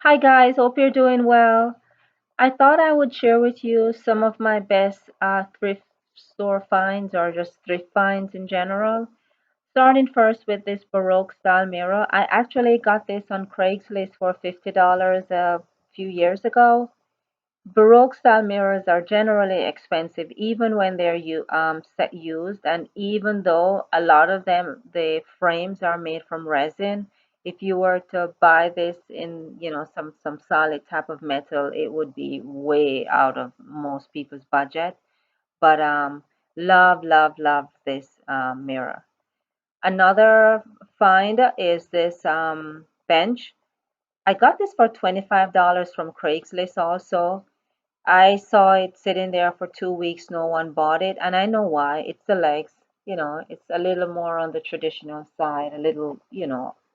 Hi guys, hope you're doing well. I thought I would share with you some of my best thrift store finds or just thrift finds in general. Starting first with this Baroque style mirror. I actually got this on Craigslist for $50 a few years ago. Baroque style mirrors are generally expensive even when they're set used, and even though a lot of them the frames are made from resin, if you were to buy this in some solid type of metal, it would be way out of most people's budget. But love this mirror. Another find is this bench. I got this for $25 from Craigslist also. I saw it sitting there for 2 weeks. No one bought it, and I know why. It's the legs. It's a little more on the traditional side, a little,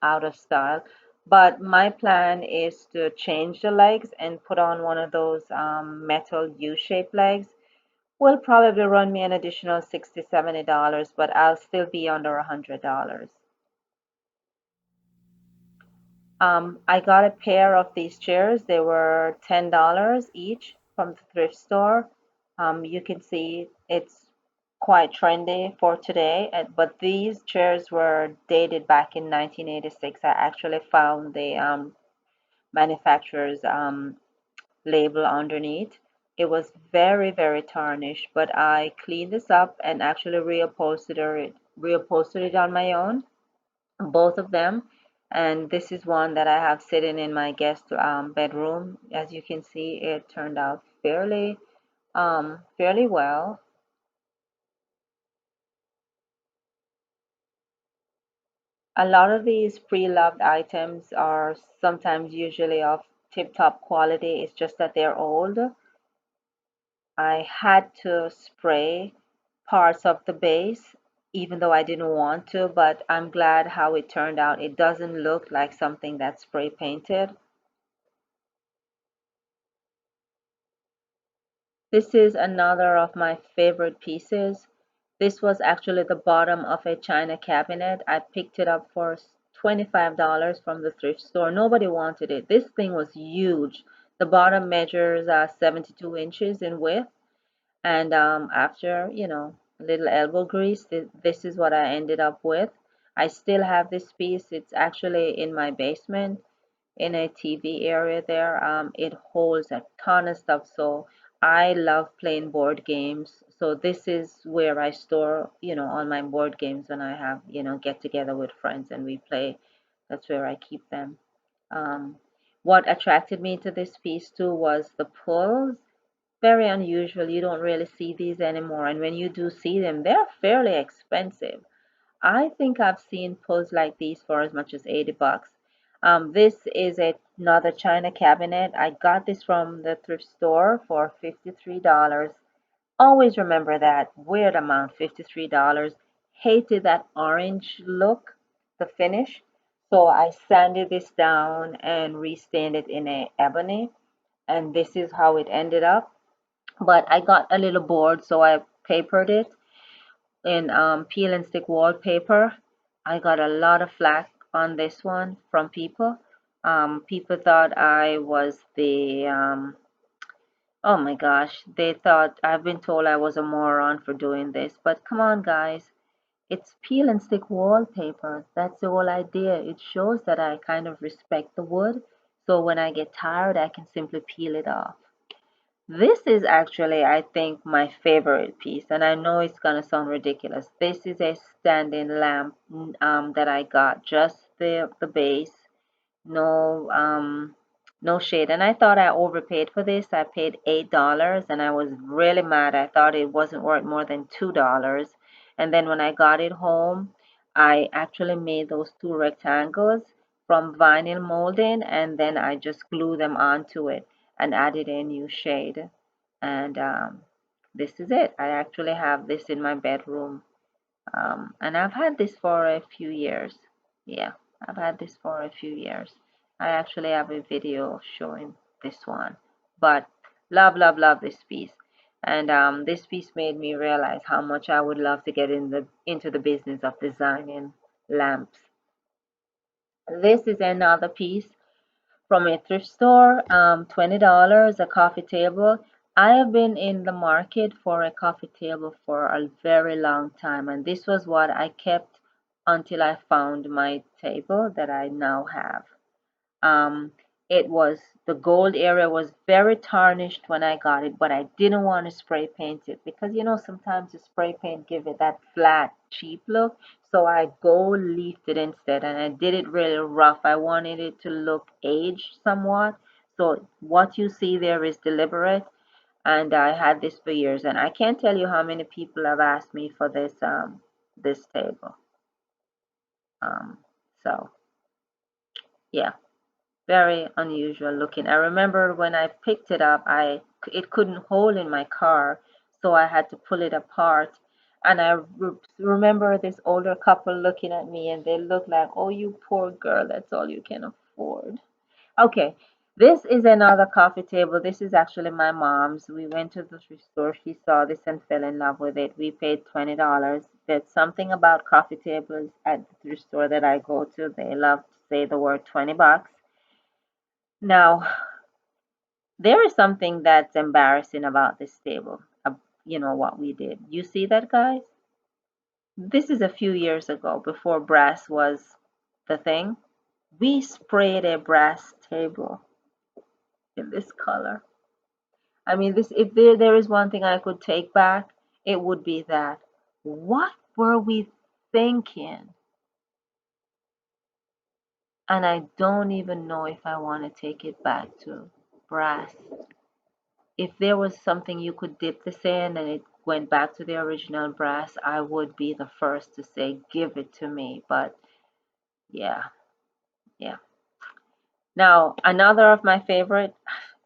out of style. But my plan is to change the legs and put on one of those metal U-shaped legs. Will probably run me an additional $60, $70, but I'll still be under $100. I got a pair of these chairs. They were $10 each from the thrift store. You can see it's quite trendy for today, but these chairs were dated back in 1986. I actually found the manufacturer's label underneath. It was very tarnished, but I cleaned this up and actually reupholstered it on my own, both of them. And this is one that I have sitting in my guest bedroom. As you can see, it turned out fairly well. A lot of these pre-loved items are sometimes usually of tip-top quality. It's just that they're old. I had to spray parts of the base even though I didn't want to, but I'm glad how it turned out. It doesn't look like something that's spray painted. This is another of my favorite pieces. This was actually the bottom of a china cabinet. I picked it up for $25 from the thrift store. Nobody wanted it. This thing was huge. The bottom measures 72 inches in width. And after, a little elbow grease, this is what I ended up with. I still have this piece. It's actually in my basement in a TV area there. It holds a ton of stuff. So I love playing board games. So this is where I store, all my board games when I have, get together with friends and we play. That's where I keep them. Um, what attracted me to this piece too was the pulls. Very unusual. You don't really see these anymore. And when you do see them, they're fairly expensive. I think I've seen pulls like these for as much as $80. This is another china cabinet. I got this from the thrift store for $53. Always remember that weird amount, $53. Hated that orange look, the finish. So I sanded this down and restained it in a ebony. And this is how it ended up. But I got a little bored, so I papered it in peel and stick wallpaper. I got a lot of flack on this one from people. People thought I was oh my gosh, they thought I've been told I was a moron for doing this. But come on, guys, it's peel and stick wallpaper. That's the whole idea. It shows that I kind of respect the wood. So when I get tired, I can simply peel it off. This is actually, I think, my favorite piece, and I know it's gonna sound ridiculous. This is a standing lamp that I got, just the base, no no shade. And I thought I overpaid for this. I paid $8, and I was really mad. I thought it wasn't worth more than $2. And then when I got it home, I actually made those two rectangles from vinyl molding, and then I just glued them onto it and added a new shade. And this is it. I actually have this in my bedroom. And I've had this for a few years. Yeah, I've had this for a few years. I actually have a video showing this one. But love this piece. And this piece made me realize how much I would love to get into the business of designing lamps. This is another piece From a thrift store, $20, a coffee table. I have been in the market for a coffee table for a very long time, and this was what I kept until I found my table that I now have. Um, it was the gold area was very tarnished when I got it, but I didn't want to spray paint it because sometimes the spray paint give it that flat, cheap look. So I gold leafed it instead, and I did it really rough. I wanted it to look aged somewhat. So what you see there is deliberate, and I had this for years, and I can't tell you how many people have asked me for this table. Um, so yeah. Very unusual looking. I remember when I picked it up, it couldn't hold in my car, so I had to pull it apart. And I remember this older couple looking at me, and they looked like, "Oh, you poor girl, that's all you can afford." Okay, this is another coffee table. This is actually my mom's. We went to the thrift store. She saw this and fell in love with it. We paid $20. There's something about coffee tables at the thrift store that I go to. They love to say the word $20. Now, there is something that's embarrassing about this table. What we did. You see that, guys? This is a few years ago, before brass was the thing. We sprayed a brass table in this color. I mean, this if there is one thing I could take back, it would be that. What were we thinking? And I don't even know if I want to take it back to brass. If there was something you could dip this in and it went back to the original brass, I would be the first to say, give it to me. But yeah, yeah. Now, another of my favorite,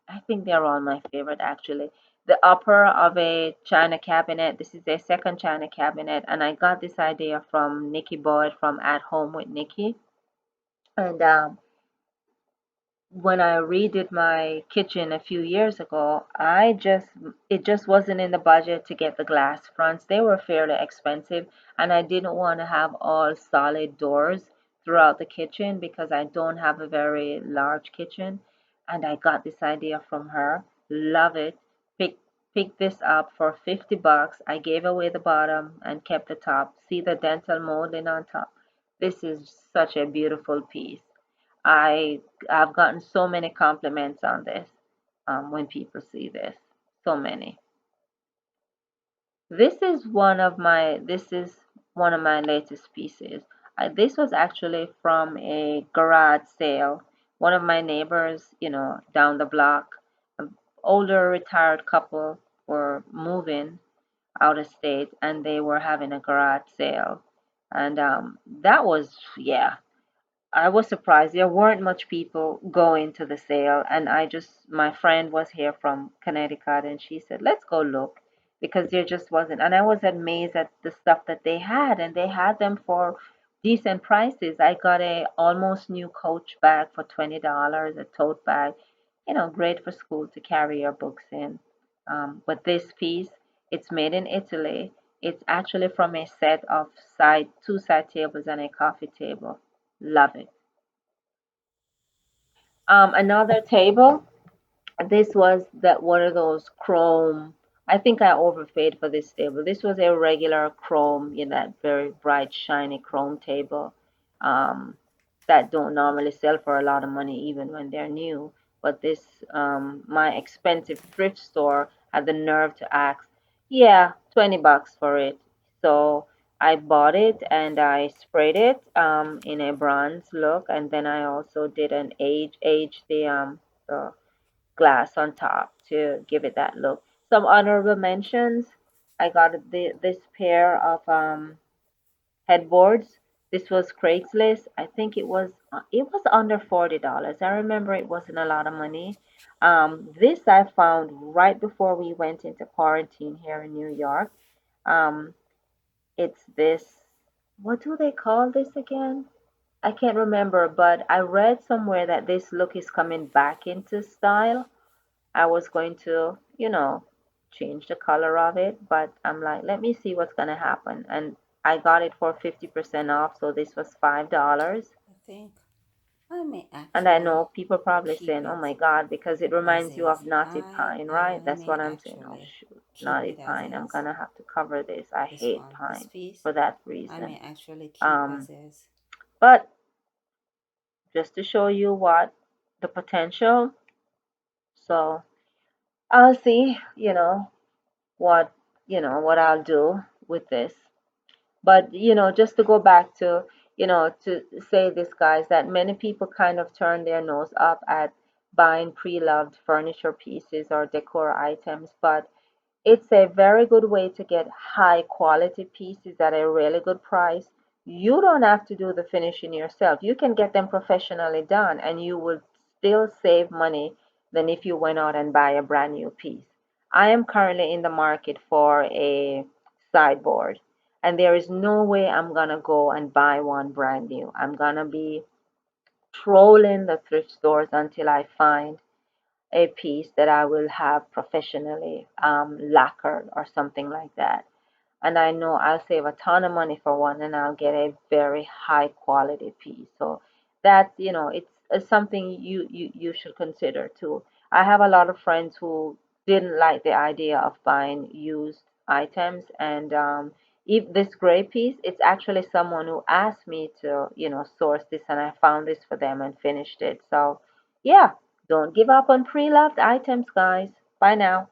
I think they're all my favorite actually. The upper of a china cabinet. This is a second china cabinet, and I got this idea from Nikki Boyd from At Home with Nikki. And when I redid my kitchen a few years ago, it just wasn't in the budget to get the glass fronts. They were fairly expensive, and I didn't want to have all solid doors throughout the kitchen because I don't have a very large kitchen. And I got this idea from her. Love it. Pick Pick this up for $50. I gave away the bottom and kept the top. See the dental molding on top. This is such a beautiful piece. I I've gotten so many compliments on this when people see this. So many. This is one of my latest pieces. This was actually from a garage sale. One of my neighbors, down the block, an older retired couple were moving out of state and they were having a garage sale. And that was, yeah, I was surprised. There weren't much people going to the sale, and my friend was here from Connecticut, and she said, "Let's go look," because there just wasn't. And I was amazed at the stuff that they had, and they had them for decent prices. I got a almost new Coach bag for $20, a tote bag, great for school to carry your books in. But this piece, it's made in Italy. It's actually from a set of two side tables and a coffee table. Love it. Another table. This was that one of those chrome. I think I overpaid for this table. This was a regular chrome, that very bright, shiny chrome table um, that don't normally sell for a lot of money, even when they're new. But my expensive thrift store had the nerve to ask, yeah, $20 for it. So I bought it and I sprayed it in a bronze look, and then I also did an age the glass on top to give it that look. Some honorable mentions. I got this pair of headboards. This was Craigslist. I think it was under $40. I remember it wasn't a lot of money. This I found right before we went into quarantine here in New York. Um, it's this. What do they call this again? I can't remember, but I read somewhere that this look is coming back into style. I was going to, change the color of it, but I'm like, let me see what's gonna happen. And I got it for 50% off, so this was $5. I think. And I know actually people probably keep saying, "Oh my it God," because it as reminds you of is. knotty pine, right? I That's may what I'm saying. Oh actually shoot, keep knotty it as pine. I'm is. gonna have to cover this. I This hate one, this pine piece, for that I reason. may actually keep Um, as is. but just to show you what the potential. So I'll see, what what I'll do with this. But just to go back to to say this, guys, that many people kind of turn their nose up at buying pre-loved furniture pieces or decor items, but it's a very good way to get high quality pieces at a really good price. You don't have to do the finishing yourself. You can get them professionally done and you will still save money than if you went out and buy a brand new piece. I am currently in the market for a sideboard, and there is no way I'm gonna go and buy one brand new. I'm gonna be trolling the thrift stores until I find a piece that I will have professionally lacquered or something like that. And I know I'll save a ton of money for one and I'll get a very high quality piece. So that's, it's something you should consider too. I have a lot of friends who didn't like the idea of buying used items, and if this gray piece, it's actually someone who asked me to, source this, and I found this for them and finished it. So yeah, don't give up on pre-loved items, guys. Bye now.